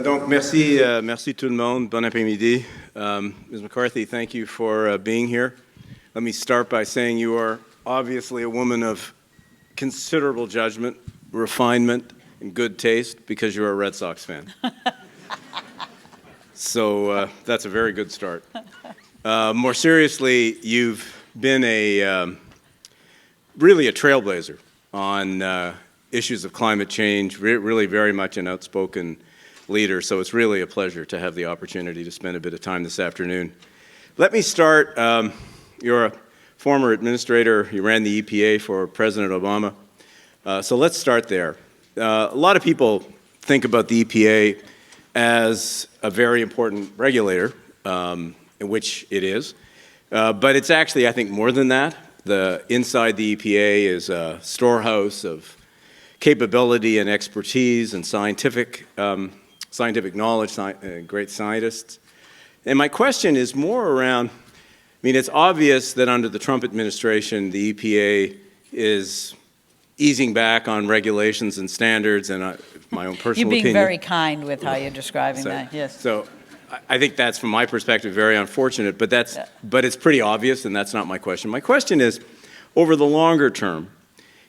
Donc, merci tout le monde. Bon après-midi. Ms. McCarthy, thank you for being here. Let me start by saying you are obviously a woman of considerable judgment, refinement, and good taste because you're a Red Sox fan. So that's a very good start. More seriously, you've been really a trailblazer on issues of climate change, really very much an outspoken leader, so it's really a pleasure to have the opportunity to spend a bit of time this afternoon. Let me start, you're a former administrator, you ran the EPA for President Obama, so let's start there. A lot of people think about the EPA as a very important regulator, in which it is, but it's actually, I think, more than that. Inside the EPA is a storehouse of capability and expertise and scientific knowledge, great scientists. And my question is more around, I mean, it's obvious that under the Trump administration, the EPA is easing back on regulations and standards, and my own personal opinion. You're being very kind with how you're describing that, yes. So I think that's, from my perspective, very unfortunate, but it's pretty obvious, and that's not my question. My question is, over the longer term,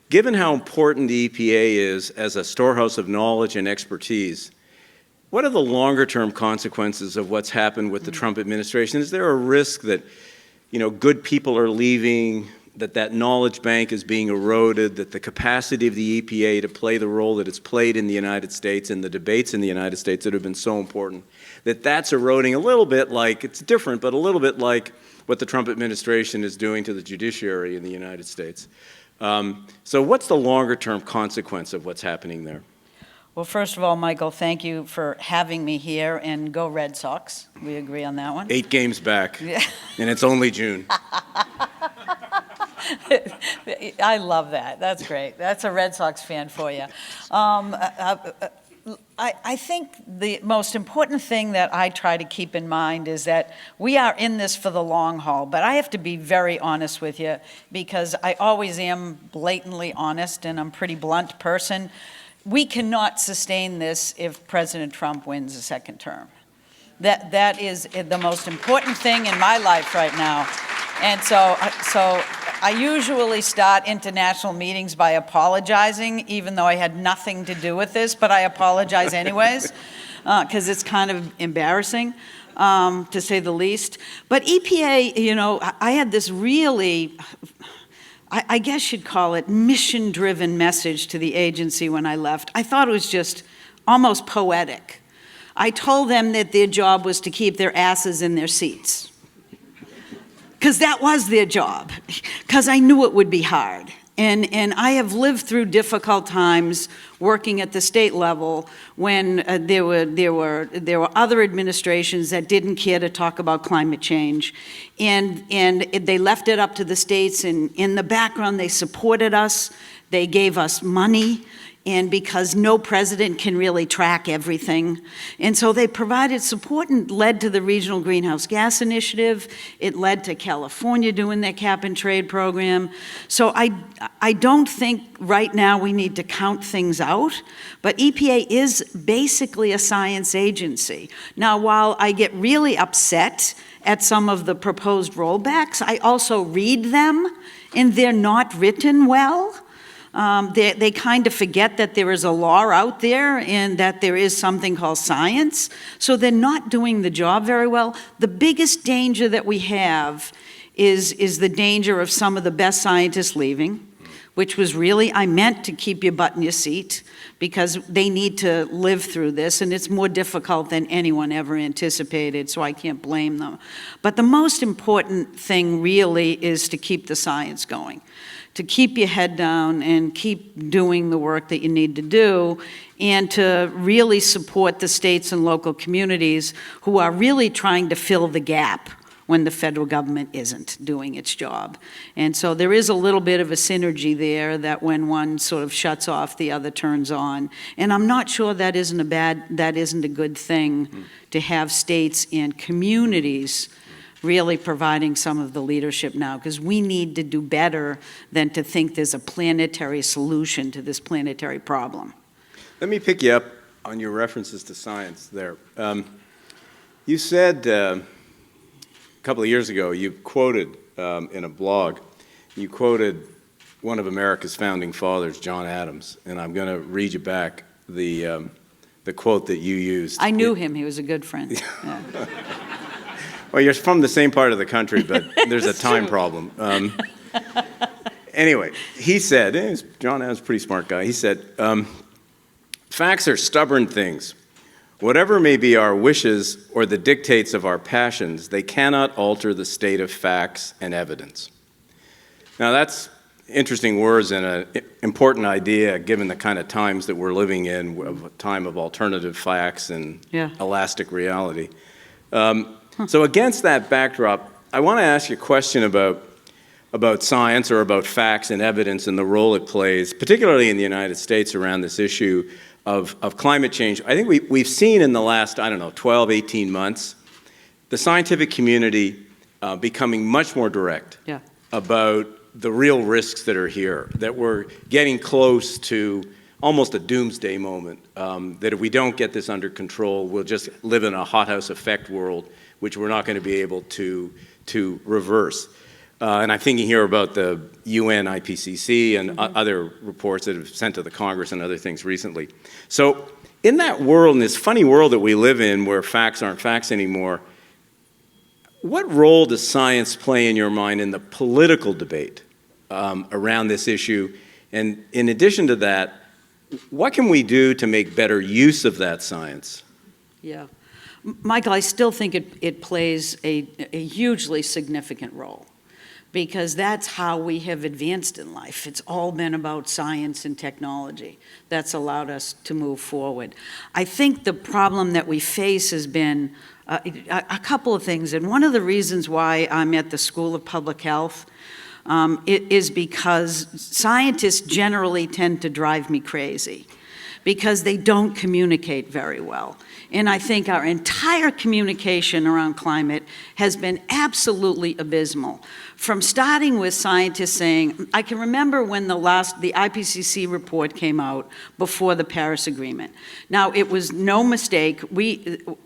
given how important the EPA is as a storehouse of knowledge and expertise, what are the longer-term consequences of what's happened with the Trump administration? Is there a risk that, you know, good people are leaving, that knowledge bank is being eroded, that the capacity of the EPA to play the role that it's played in the United States and the debates in the United States that have been so important, that's eroding a little bit like, it's different, but a little bit like what the Trump administration is doing to the judiciary in the United States? So what's the longer-term consequence of what's happening there? Well, first of all, Michael, thank you for having me here, and go Red Sox. We agree on that one. 8 games back, and it's only June. I love that. That's great. That's a Red Sox fan for you. I think the most important thing that I try to keep in mind is that we are in this for the long haul, but I have to be very honest with you because I always am blatantly honest, and I'm a pretty blunt person. We cannot sustain this if President Trump wins a second term. That is the most important thing in my life right now. And so I usually start international meetings by apologizing, even though I had nothing to do with this, but I apologize anyways, because it's kind of embarrassing, to say the least. But EPA, you know, I had this really, I guess you'd call it mission-driven message to the agency when I left. I thought it was just almost poetic. I told them that their job was to keep their asses in their seats, because that was their job, because I knew it would be hard. And I have lived through difficult times working at the state level when there were other administrations that didn't care to talk about climate change. And they left it up to the states, and in the background they supported us, they gave us money, and because no president can really track everything. And so they provided support and led to the Regional Greenhouse Gas Initiative. It led to California doing their cap and trade program. So I don't think right now we need to count things out, but EPA is basically a science agency. Now, while I get really upset at some of the proposed rollbacks, I also read them, and they're not written well. They kind of forget that there is a law out there and that there is something called science. So they're not doing the job very well. The biggest danger that we have is the danger of some of the best scientists leaving, which was really, I meant to keep your butt in your seat because they need to live through this, and it's more difficult than anyone ever anticipated, so I can't blame them. But the most important thing really is to keep the science going, to keep your head down and keep doing the work that you need to do, and to really support the states and local communities who are really trying to fill the gap when the federal government isn't doing its job. And so there is a little bit of a synergy there that when one sort of shuts off, the other turns on. And I'm not sure that isn't a good thing to have states and communities really providing some of the leadership now, because we need to do better than to think there's a planetary solution to this planetary problem. Let me pick you up on your references to science there. You said a couple of years ago, you quoted in a blog, you quoted one of America's founding fathers, John Adams, and I'm going to read you back the quote that you used. I knew him. He was a good friend. Yeah. Well, you're from the same part of the country, but there's a time problem. Anyway, he said, John Adams, pretty smart guy, he said, facts are stubborn things. Whatever may be our wishes or the dictates of our passions, they cannot alter the state of facts and evidence. Now that's interesting words and an important idea given the kind of times that we're living in, of a time of alternative facts and elastic reality. So against that backdrop, I want to ask you a question about science or about facts and evidence and the role it plays, particularly in the United States around this issue of climate change. I think we've seen in the last, 12, 18 months, the scientific community becoming much more direct about the real risks that are here, that we're getting close to almost a doomsday moment, that if we don't get this under control, we'll just live in a hothouse effect world, which we're not going to be able to reverse. And I'm thinking here about the UN IPCC and other reports that have sent to the Congress and other things recently. So in that world, in this funny world that we live in where facts aren't facts anymore, what role does science play in your mind in the political debate around this issue? And in addition to that, what can we do to make better use of that science? Yeah. Michael, I still think it plays a hugely significant role, because that's how we have advanced in life. It's all been about science and technology that's allowed us to move forward. I think the problem that we face has been a couple of things, and one of the reasons why I'm at the School of Public Health is because scientists generally tend to drive me crazy because they don't communicate very well. And I think our entire communication around climate has been absolutely abysmal. From starting with scientists saying, I can remember when the IPCC report came out before the Paris Agreement. Now, it was no mistake.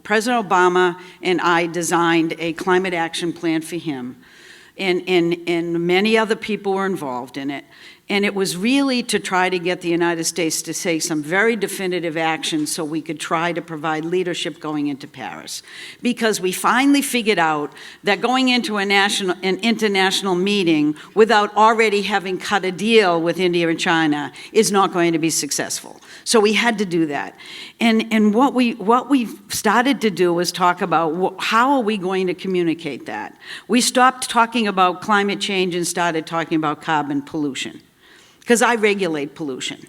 President Obama and I designed a climate action plan for him, and many other people were involved in it. And it was really to try to get the United States to take some very definitive action so we could try to provide leadership going into Paris. Because we finally figured out that going into an international meeting without already having cut a deal with India and China is not going to be successful. So we had to do that. And what we started to do was talk about how are we going to communicate that. We stopped talking about climate change and started talking about carbon pollution, because I regulate pollution.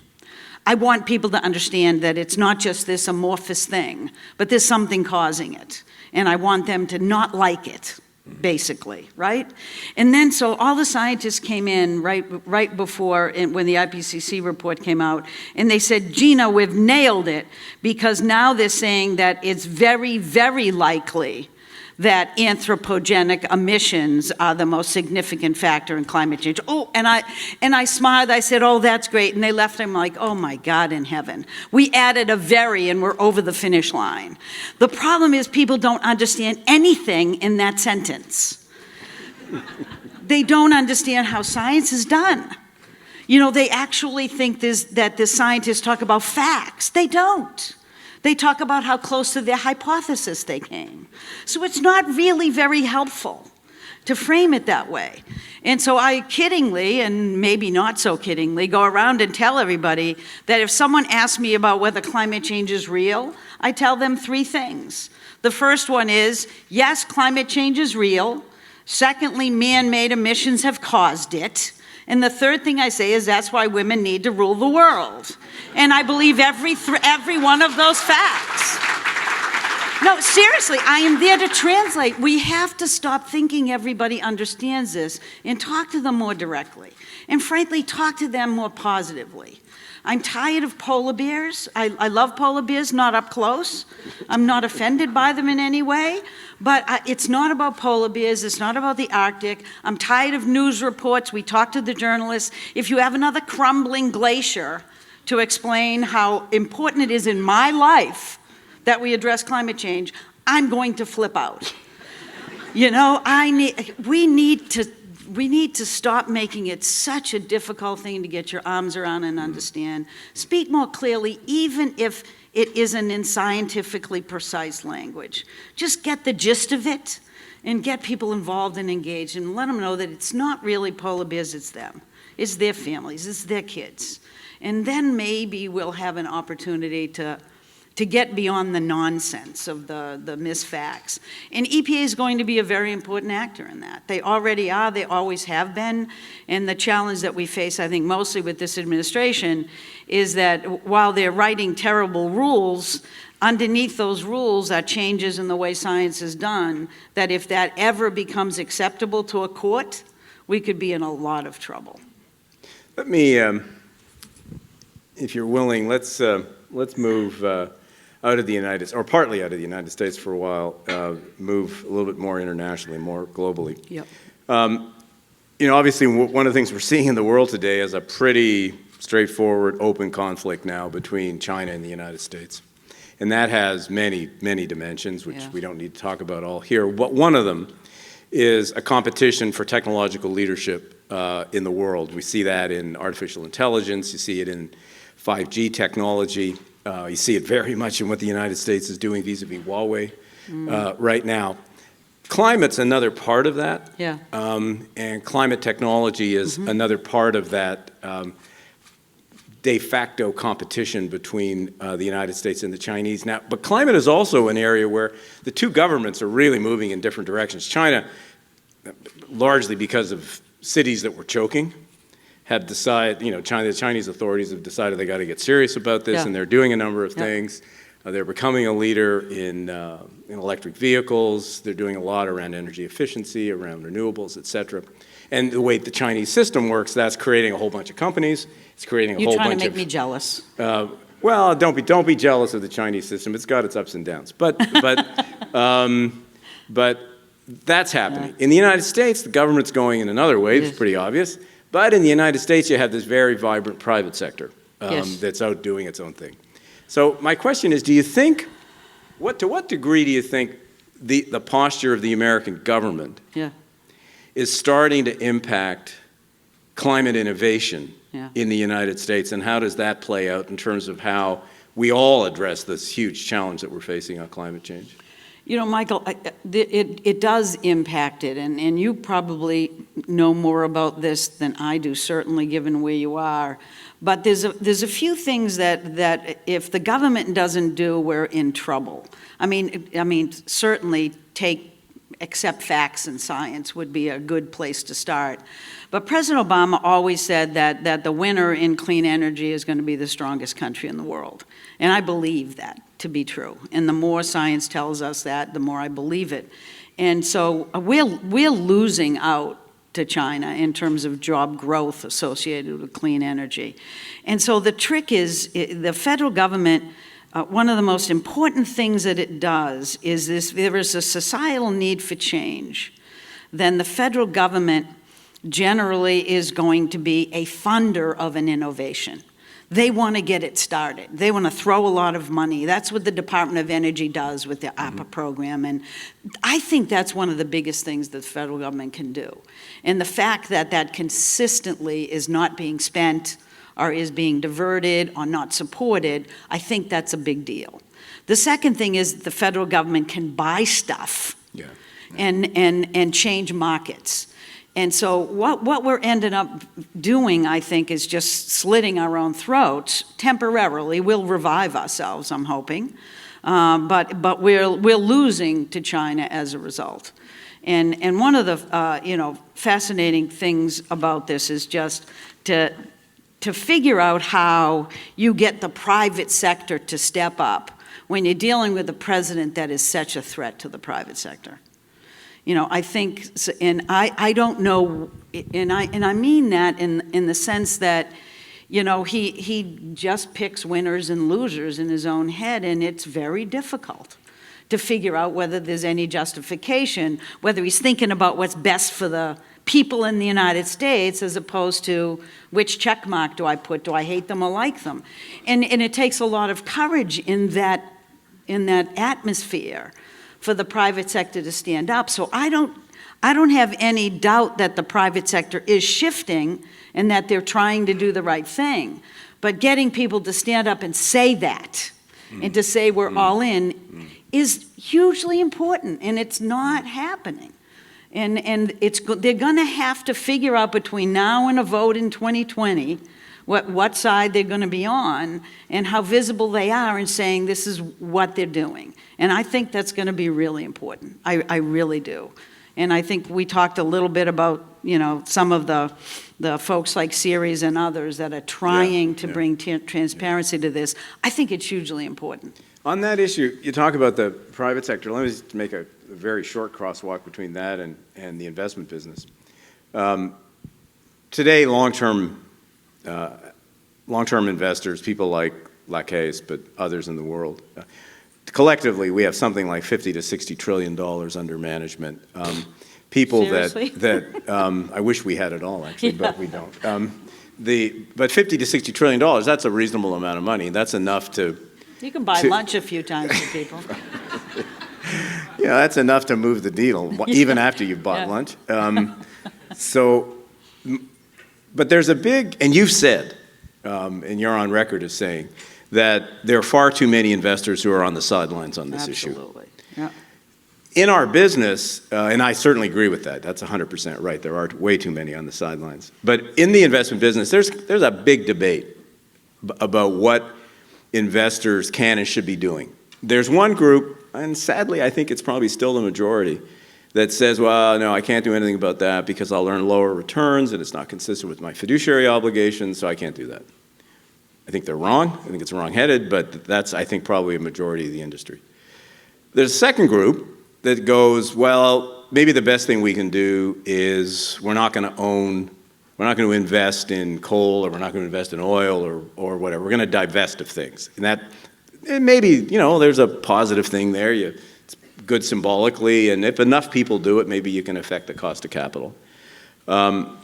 I want people to understand that it's not just this amorphous thing, but there's something causing it. And I want them to not like it, basically, right? And then so all the scientists came in right before, when the IPCC report came out, and they said, Gina, we've nailed it, because now they're saying that it's very, very likely that anthropogenic emissions are the most significant factor in climate change. Oh, and I smiled, I said, oh, that's great. And they left, I'm like, oh my God in heaven. We added a very and we're over the finish line. The problem is people don't understand anything in that sentence. They don't understand how science is done. You know, they actually think that the scientists talk about facts. They don't. They talk about how close to their hypothesis they came. So it's not really very helpful to frame it that way. And so I kiddingly, and maybe not so kiddingly, go around and tell everybody that if someone asks me about whether climate change is real, I tell them three things. The first one is, yes, climate change is real. Secondly, man-made emissions have caused it. And the third thing I say is that's why women need to rule the world. And I believe every one of those facts. No, seriously, I am there to translate. We have to stop thinking everybody understands this and talk to them more directly. And frankly, talk to them more positively. I'm tired of polar bears. I love polar bears, not up close. I'm not offended by them in any way. But it's not about polar bears. It's not about the Arctic. I'm tired of news reports. We talk to the journalists. If you have another crumbling glacier, to explain how important it is in my life that we address climate change, I'm going to flip out. You know, we need to stop making it such a difficult thing to get your arms around and understand. Speak more clearly, even if it isn't in scientifically precise language. Just get the gist of it and get people involved and engaged and let them know that it's not really polar bears, it's them. It's their families, it's their kids. And then maybe we'll have an opportunity to get beyond the nonsense of the misfacts. And EPA is going to be a very important actor in that. They already are, they always have been, and the challenge that we face, I think, mostly with this administration is that while they're writing terrible rules, underneath those rules are changes in the way science is done, that if that ever becomes acceptable to a court, we could be in a lot of trouble. Let me, if you're willing, let's move out of the United States, or partly out of the United States for a while, move a little bit more internationally, more globally. Yep. You know, obviously, one of the things we're seeing in the world today is a pretty straightforward, open conflict now between China and the United States. And that has many, many dimensions, which we don't need to talk about all here. But one of them is a competition for technological leadership in the world. We see that in artificial intelligence, you see it in 5G technology, you see it very much in what the United States is doing vis-a-vis Huawei right now. Climate's another part of that, and climate technology is another part of that de facto competition between the United States and the Chinese. Now, but climate is also an area where the two governments are really moving in different directions. China, largely because of cities that were choking, have decided, you know, the Chinese authorities have decided they got to get serious about this, and they're doing a number of things. They're becoming a leader in electric vehicles. They're doing a lot around energy efficiency, around renewables, et cetera. And the way the Chinese system works, that's creating a whole bunch of companies. It's creating a whole bunch of... You're trying to make me jealous. Well, don't be jealous of the Chinese system. It's got its ups and downs. But that's happening. In the United States, the government's going in another way. It's pretty obvious. But in the United States, you have this very vibrant private sector that's out doing its own thing. So my question is, do you think, to what degree do you think the posture of the American government is starting to impact climate innovation in the United States, and how does that play out in terms of how we all address this huge challenge that we're facing on climate change? You know, Michael, it does impact it, and you probably know more about this than I do, certainly given where you are. But there's a few things that if the government doesn't do, we're in trouble. I mean, certainly accept facts and science would be a good place to start. But President Obama always said that the winner in clean energy is going to be the strongest country in the world. And I believe that to be true. And the more science tells us that, the more I believe it. And so we're losing out to China in terms of job growth associated with clean energy. And so the trick is the federal government, one of the most important things that it does is this: there is a societal need for change. Then the federal government generally is going to be a funder of an innovation. They want to get it started. They want to throw a lot of money. That's what the Department of Energy does with the EPA program. And I think that's one of the biggest things that the federal government can do. And the fact that that consistently is not being spent or is being diverted or not supported, I think that's a big deal. The second thing is the federal government can buy stuff and change markets. And so what we're ending up doing, I think, is just slitting our own throats temporarily. We'll revive ourselves, I'm hoping, but we're losing to China as a result. And one of the fascinating things about this is just to figure out how you get the private sector to step up when you're dealing with a president that is such a threat to the private sector. You know, I think, and I don't know, and I mean that in the sense that, you know, he just picks winners and losers in his own head, and it's very difficult to figure out whether there's any justification, whether he's thinking about what's best for the people in the United States as opposed to which check mark do I put? Do I hate them or like them? And it takes a lot of courage in that atmosphere for the private sector to stand up. So I don't have any doubt that the private sector is shifting and that they're trying to do the right thing. But getting people to stand up and say that, and to say we're all in, is hugely important, and it's not happening. And they're going to have to figure out between now and a vote in 2020 what side they're going to be on and how visible they are in saying this is what they're doing. And I think that's going to be really important. I really do. And I think we talked a little bit about, some of the folks like Ceres and others that are trying to bring transparency to this. I think it's hugely important. On that issue, you talk about the private sector. Let me just make a very short crosswalk between that and the investment business. Today, long-term investors, people like Lacaze, but others in the world, collectively, we have something like $50 to $60 trillion under management. People Seriously? that I wish we had it all, actually, but we don't. But $50 to $60 trillion, that's a reasonable amount of money. That's enough to... You can buy lunch a few times for people. Yeah, that's enough to move the needle, even after you've bought lunch. But there's a big, and you've said, and you're on record as saying, that there are far too many investors who are on the sidelines on this issue. Absolutely. Yeah. In our business, and I certainly agree with that, that's 100% right, there are way too many on the sidelines. But in the investment business, there's a big debate about what investors can and should be doing. There's one group, and sadly I think it's probably still the majority, that says, well, no, I can't do anything about that because I'll earn lower returns and it's not consistent with my fiduciary obligations, so I can't do that. I think they're wrong. I think it's wrong-headed, but that's, I think, probably a majority of the industry. There's a second group that goes, well, maybe the best thing we can do is we're not going to invest in coal, or we're not going to invest in oil, or whatever. We're going to divest of things. And that, and maybe, there's a positive thing there. It's good symbolically, and if enough people do it, maybe you can affect the cost of capital. Then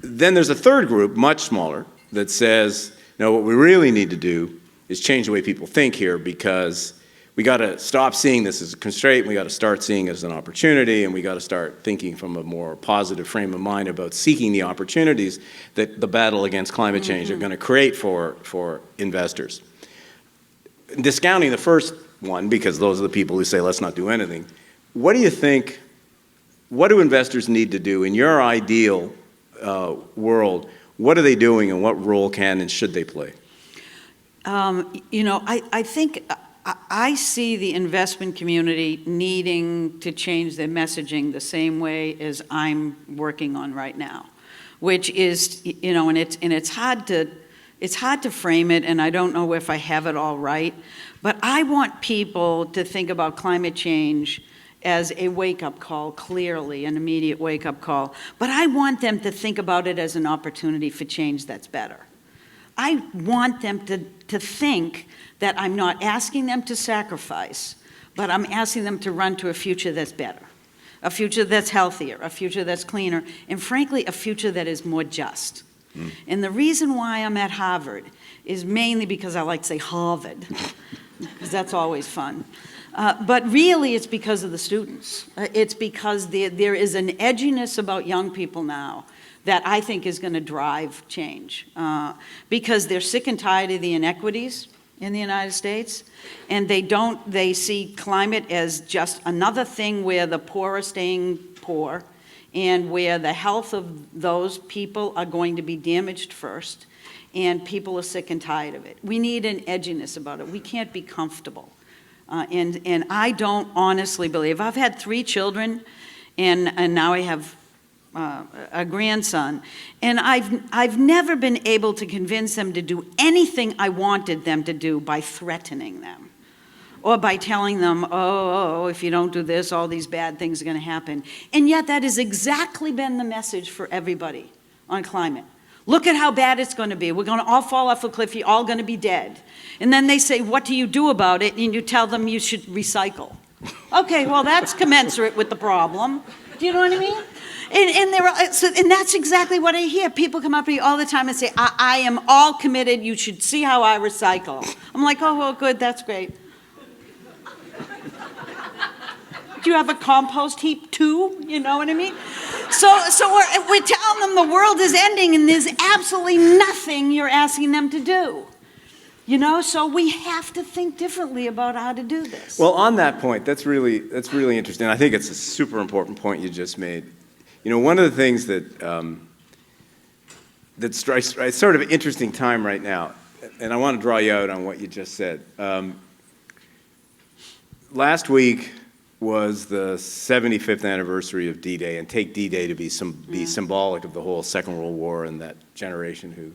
there's a third group, much smaller, that says, no, what we really need to do is change the way people think here, because we got to stop seeing this as a constraint, we got to start seeing it as an opportunity, and we got to start thinking from a more positive frame of mind about seeking the opportunities that the battle against climate change are going to create for investors. Discounting the first one, because those are the people who say, let's not do anything, what do you think, what do investors need to do in your ideal world? What are they doing, and what role can and should they play? I think I see the investment community needing to change their messaging the same way as I'm working on right now, which is, and it's hard to frame it, and I don't know if I have it all right, but I want people to think about climate change as a wake-up call, clearly, an immediate wake-up call. But I want them to think about it as an opportunity for change that's better. I want them to think that I'm not asking them to sacrifice, but I'm asking them to run to a future that's better, a future that's healthier, a future that's cleaner, and frankly, a future that is more just. And the reason why I'm at Harvard is mainly because I like to say Harvard, because that's always fun. But really, it's because of the students. It's because there is an edginess about young people now that I think is going to drive change. Because they're sick and tired of the inequities in the United States, and they see climate as just another thing where the poor are staying poor, and where the health of those people are going to be damaged first, and people are sick and tired of it. We need an edginess about it. We can't be comfortable. And I don't honestly believe, I've had 3 children, and now I have a grandson, and I've never been able to convince them to do anything I wanted them to do by threatening them, or by telling them, oh, if you don't do this, all these bad things are going to happen. And yet that has exactly been the message for everybody on climate. Look at how bad it's going to be. We're going to all fall off a cliff. You're all going to be dead. And then they say, what do you do about it? And you tell them you should recycle. Okay, well, that's commensurate with the problem. Do you know what I mean? And that's exactly what I hear. People come up to me all the time and say, I am all committed. You should see how I recycle. I'm like, oh, well, good, that's great. Do you have a compost heap too? You know what I mean? So we're telling them the world is ending and there's absolutely nothing you're asking them to do. You know, so we have to think differently about how to do this. Well, on that point, that's really interesting. I think it's a super important point you just made. You know, one of the things that that strikes it's sort of an interesting time right now, and I want to draw you out on what you just said. Last week was the 75th anniversary of D-Day, and take D-Day to be symbolic of the whole Second World War and that generation who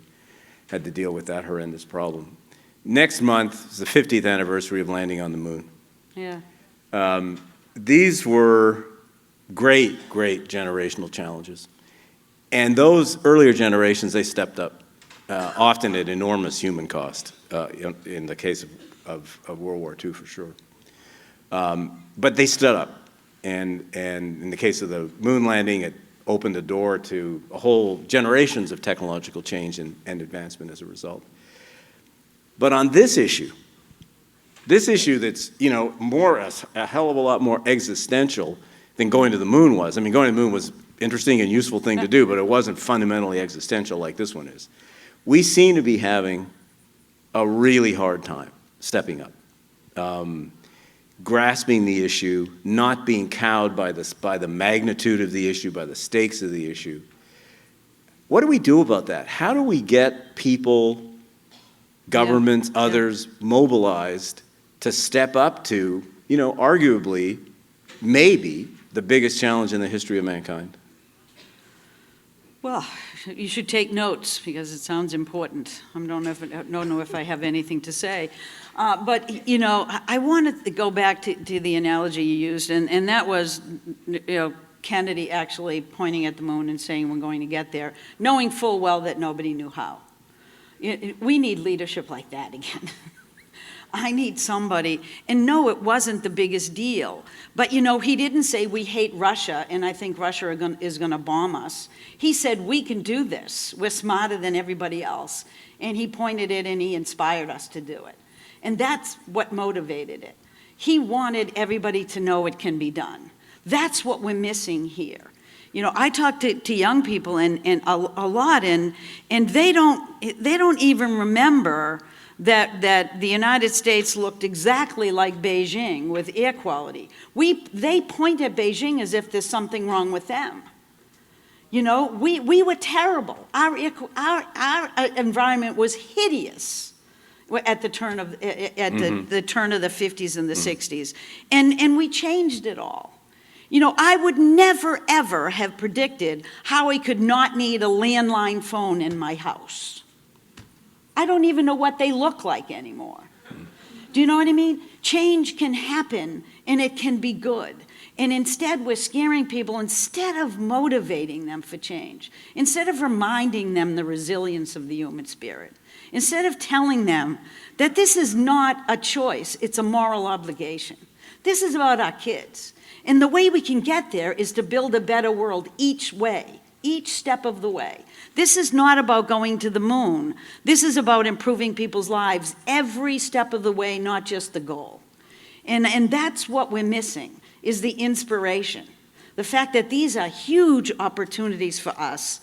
had to deal with that horrendous problem. Next month is the 50th anniversary of landing on the moon. Yeah. These were great generational challenges. And those earlier generations, they stepped up, often at enormous human cost, in the case of World War II for sure. But they stood up. And in the case of the moon landing, it opened the door to a whole generations of technological change and advancement as a result. But on this issue that's, you know, a hell of a lot more existential than going to the moon was. I mean, going to the moon was interesting and useful thing to do, but it wasn't fundamentally existential like this one is. We seem to be having a really hard time stepping up, grasping the issue, not being cowed by the magnitude of the issue, by the stakes of the issue. What do we do about that? How do we get people, governments, others mobilized to step up to, you know, arguably, maybe the biggest challenge in the history of mankind? Well, you should take notes because it sounds important. I don't know if I have anything to say. But, you know, I wanted to go back to the analogy you used, and that was, you know, Kennedy actually pointing at the moon and saying we're going to get there, knowing full well that nobody knew how. We need leadership like that again. I need somebody, and no, it wasn't the biggest deal. But, you know, he didn't say we hate Russia and I think Russia is going to bomb us. He said we can do this. We're smarter than everybody else. And he pointed it and he inspired us to do it. And that's what motivated it. He wanted everybody to know it can be done. That's what we're missing here. You know, I talk to young people and a lot, and they don't even remember that the United States looked exactly like Beijing with air quality. They point at Beijing as if there's something wrong with them. You know, we were terrible. Our environment was hideous at the turn of the turn of the 50s and the 60s, and we changed it all. You know, I would never, ever have predicted how I could not need a landline phone in my house. I don't even know what they look like anymore. Do you know what I mean? Change can happen, and it can be good. And instead, we're scaring people instead of motivating them for change, instead of reminding them the resilience of the human spirit, instead of telling them that this is not a choice, it's a moral obligation. This is about our kids. And the way we can get there is to build a better world each way, each step of the way. This is not about going to the moon. This is about improving people's lives every step of the way, not just the goal. And that's what we're missing, is the inspiration. The fact that these are huge opportunities for us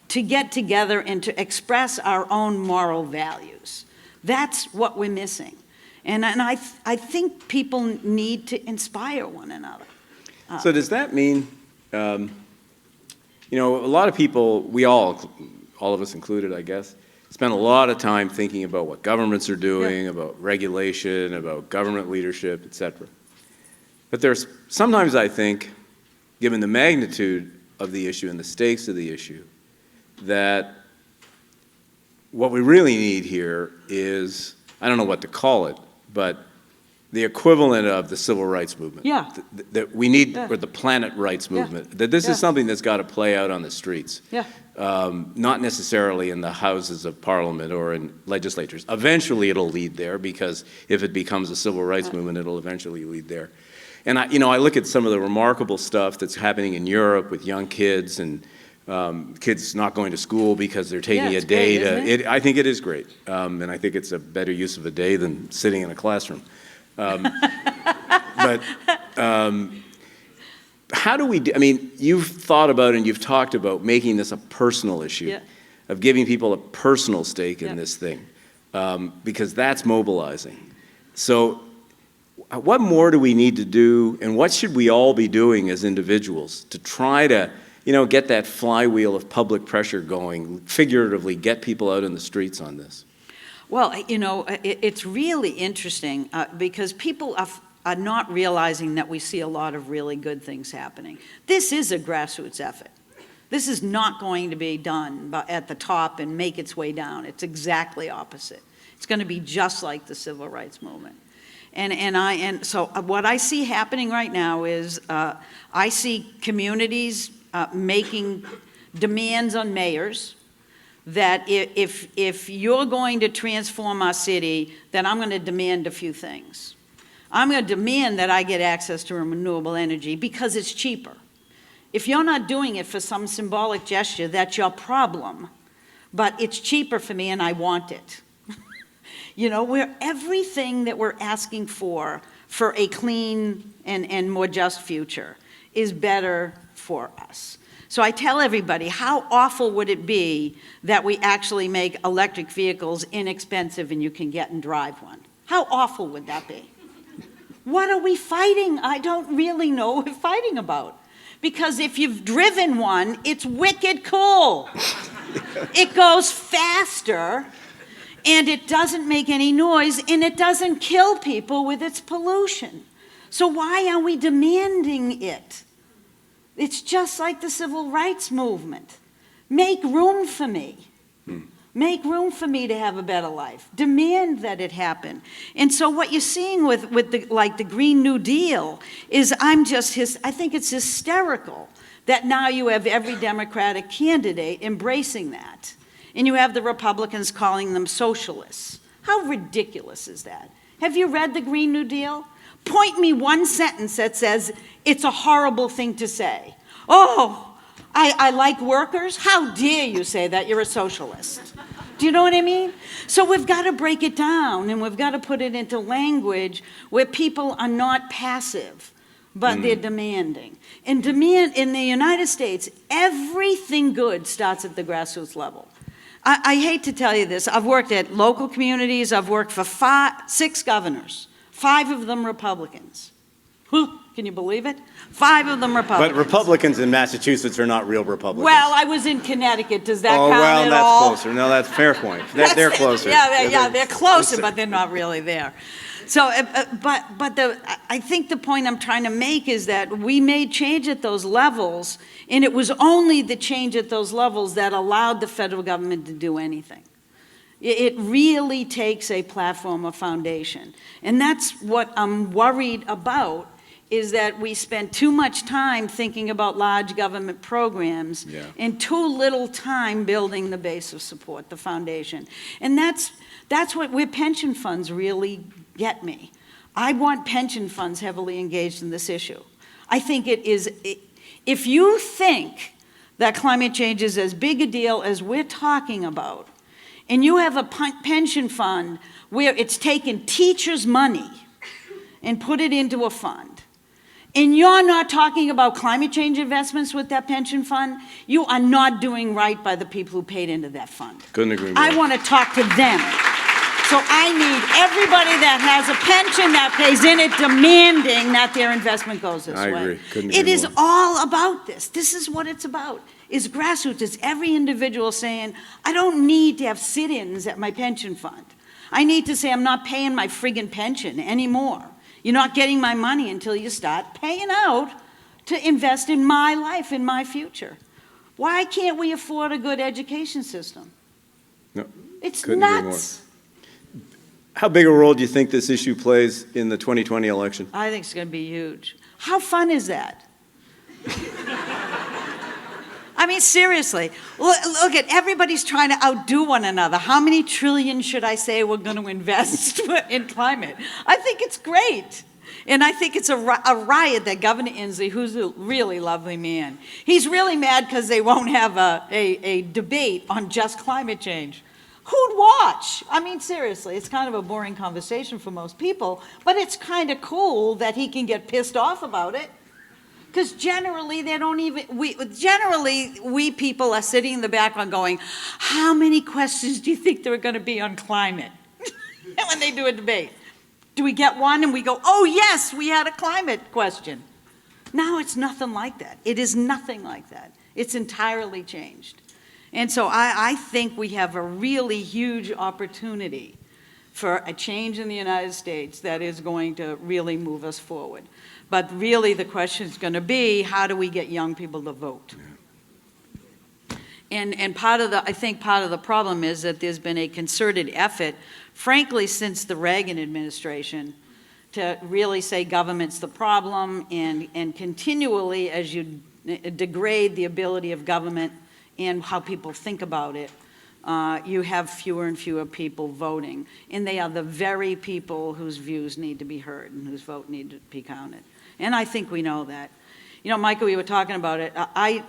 to get together and to express our own moral values. That's what we're missing. And I think people need to inspire one another. So does that mean, you know, a lot of people, we all of us included, I guess, spend a lot of time thinking about what governments are doing, about regulation, about government leadership, et cetera. But there's sometimes, I think, given the magnitude of the issue and the stakes of the issue, that what we really need here is, I don't know what to call it, but the equivalent of the civil rights movement. Yeah. That we need, or the planet rights movement. That this is something that's got to play out on the streets. Yeah. Not necessarily in the houses of parliament or in legislatures. Eventually it'll lead there, because if it becomes a civil rights movement, it'll eventually lead there. And I look at some of the remarkable stuff that's happening in Europe with young kids and kids not going to school because they're taking a day to. I think it is great, and I think it's a better use of a day than sitting in a classroom. But how do we? I mean, you've thought about and you've talked about making this a personal issue, of giving people a personal stake in this thing, because that's mobilizing. So, what more do we need to do, and what should we all be doing as individuals to try to, get that flywheel of public pressure going, figuratively get people out in the streets on this? Well, it's really interesting because people are not realizing that we see a lot of really good things happening. This is a grassroots effort. This is not going to be done at the top and make its way down. It's opposite. It's going to be just like the civil rights movement. And so what I see happening right now is I see communities making demands on mayors that if you're going to transform our city, then I'm going to demand a few things. I'm going to demand that I get access to renewable energy because it's cheaper. If you're not doing it for some symbolic gesture, that's your problem. But it's cheaper for me and I want it. We're everything that we're asking for a clean and more just future is better for us. So I tell everybody, how awful would it be that we actually make electric vehicles inexpensive and you can get and drive one? How awful would that be? What are we fighting? I don't really know what we're fighting about. Because if you've driven one, it's wicked cool. It goes faster, and it doesn't make any noise, and it doesn't kill people with its pollution. So why are we demanding it? It's just like the civil rights movement. Make room for me. Make room for me to have a better life. Demand that it happen. And so what you're seeing with the Green New Deal is I think it's hysterical that now you have every Democratic candidate embracing that. And you have the Republicans calling them socialists. How ridiculous is that? Have you read the Green New Deal? Point me one sentence that says it's a horrible thing to say. Oh, I like workers? How dare you say that? You're a socialist. Do you know what I mean? So we've got to break it down, and we've got to put it into language where people are not passive, but they're demanding. And in the United States, everything good starts at the grassroots level. I hate to tell you this. I've worked at local communities. I've worked for 6 governors, 5 of them Republicans. Can you believe it? 5 of them Republicans. But Republicans in Massachusetts are not real Republicans. Well, I was in Connecticut. Does that count at that's all? Closer. No, that's a fair point. They're closer. They're closer, but they're not really there. So, I think the point I'm trying to make is that we made change at those levels, and it was only the change at those levels that allowed the federal government to do anything. It really takes a platform, a foundation. And that's what I'm worried about, is that we spend too much time thinking about large government programs and too little time building the base of support, the foundation. And that's where pension funds really get me. I want pension funds heavily engaged in this issue. I think if you think that climate change is as big a deal as we're talking about, and you have a pension fund where it's taken teachers' money and put it into a fund, and you're not talking about climate change investments with that pension fund, you are not doing right by the people who paid into that fund. Couldn't agree more. I want to talk to them. So I need everybody that has a pension that pays in it demanding that their investment goes this way. I agree. Couldn't agree It is more. all about this. This is what it's about. It's grassroots. It's every individual saying, I don't need to have sit-ins at my pension fund. I need to say I'm not paying my friggin' pension anymore. You're not getting my money until you start paying out to invest in my life, in my future. Why can't we afford a good education system? No, It's couldn't agree nuts. more. How big a role do you think this issue plays in the 2020 election? I think it's going to be huge. How fun is that? I mean, seriously, look at everybody's trying to outdo one another. How many trillions should I say we're going to invest in climate? I think it's great. And I think it's a riot that Governor Inslee, who's a really lovely man, he's really mad because they won't have a debate on just climate change. Who'd watch? I mean, seriously, it's kind of a boring conversation for most people, but it's kind of cool that he can get pissed off about it. Because generally, they don't even, we people are sitting in the background going, how many questions do you think there are going to be on climate when they do a debate? Do we get one and we go, oh yes, we had a climate question. Now it's nothing like that. It is nothing like that. It's entirely changed. And so I think we have a really huge opportunity for a change in the United States that is going to really move us forward. But really the question is going to be, how do we get young people to vote? And I think part of the problem is that there's been a concerted effort, frankly, since the Reagan administration, to really say government's the problem, and continually, as you degrade the ability of government and how people think about it, you have fewer and fewer people voting. And they are the very people whose views need to be heard and whose vote need to be counted. And I think we know that. You know, Michael, we were talking about it.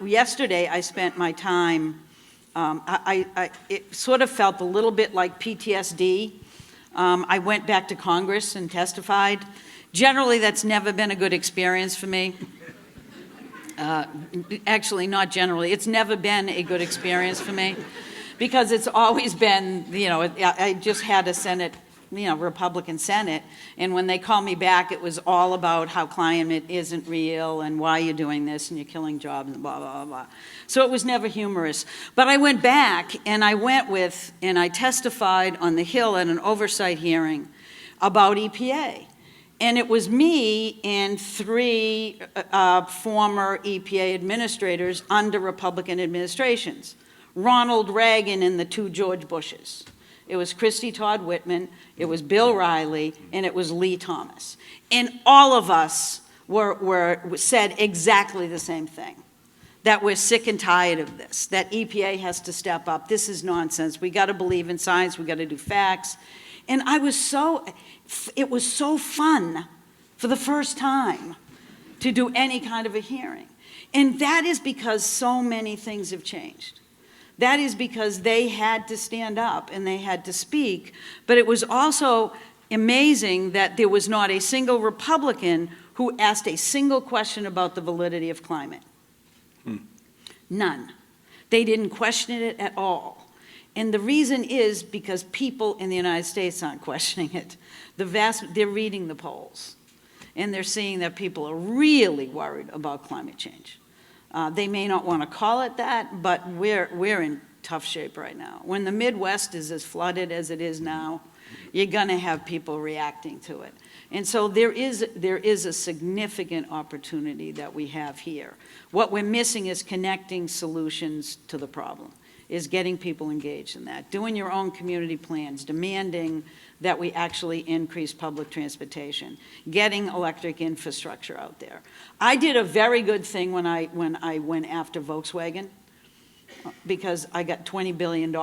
Yesterday, I spent my time, it sort of felt a little bit like PTSD. I went back to Congress and testified. Generally, that's never been a good experience for me. Actually, not generally. It's never been a good experience for me because it's always been, you know, I just had a Senate, you know, Republican Senate, and when they called me back, it was all about how climate isn't real and why you're doing this and you're killing jobs and blah, blah, blah, blah. So it was never humorous. But I went back and I testified on the Hill at an oversight hearing about EPA. And it was me and 3 former EPA administrators under Republican administrations, Ronald Reagan and the 2 George Bushes. It was Christy Todd Whitman, it was Bill Riley, and it was Lee Thomas. And all of us said exactly the same thing, that we're sick and tired of this, that EPA has to step up. This is nonsense. We got to believe in science. We got to do facts. And it was so fun for the first time to do any kind of a hearing. And that is because so many things have changed. That is because they had to stand up and they had to speak. But it was also amazing that there was not a single Republican who asked a single question about the validity of climate. None. They didn't question it at all. And the reason is because people in the United States aren't questioning it. They're reading the polls. And they're seeing that people are really worried about climate change. They may not want to call it that, but we're in tough shape right now. When the Midwest is as flooded as it is now, you're going to have people reacting to it. And so there is a significant opportunity that we have here. What we're missing is connecting solutions to the problem, is getting people engaged in that, doing your own community plans, demanding that we actually increase public transportation, getting electric infrastructure out there. I did a very good thing when I went after Volkswagen, because I got $20 billion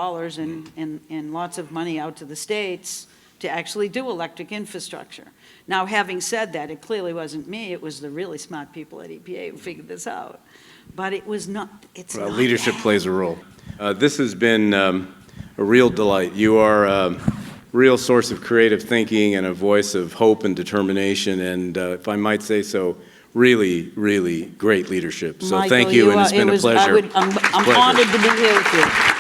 and lots of money out to the states to actually do electric infrastructure. Now, having said that, it clearly wasn't me, it was the really smart people at EPA who figured this out. But it was not, it's well, not leadership that. plays a role. This has been a real delight. You are a real source of creative thinking and a voice of hope and determination, and if I might say so, really, really great leadership. So Michael, thank you, and it's been a pleasure. I'm honored to be here with you.